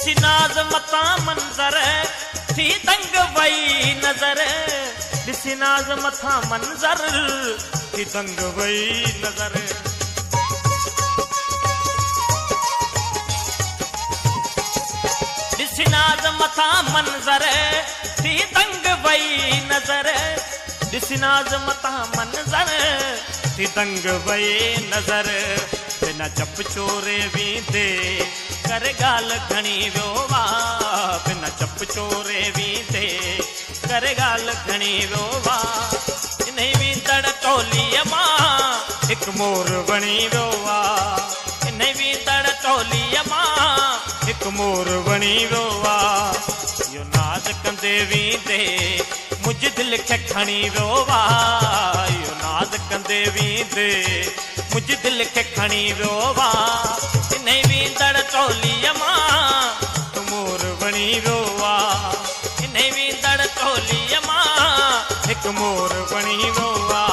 ॾिसी नाज़ मथा मंज़र थी दंग वई नज़र ॾिसी नाज़ मथा मंज़र थी दंग वई नज़र ॾिसी नाज़ मथा मंज़र थी दंग वई नज़र ॾिसी नाज़ मथा मंज़र थी दंग वई नज़र बिना चप चोरे वींदे करे ॻाल्हि खणी वियो आहे बिना चप चोरे वींदे करे ॻाल्हि खणी वियो आहे इन वींदड़ टोलीअ मां हिकु मोर वणी वियो आहे इन वींदड़ टोलीअ मां हिकु मोर वणी वियो आहे इहो नाज़ कंदे वींदे मुंहिंजी दिलि खे खणी वियो आहे इहो नाज़ कंदे वींदे मुंहिंजी दिलि खे खणी वियो आहे इन वींदड़ टोलीअ मां हिकु मोर वणी वियो आहे इन वींदड़ टोलीअ मां हिकु मोर वणी वियो आहे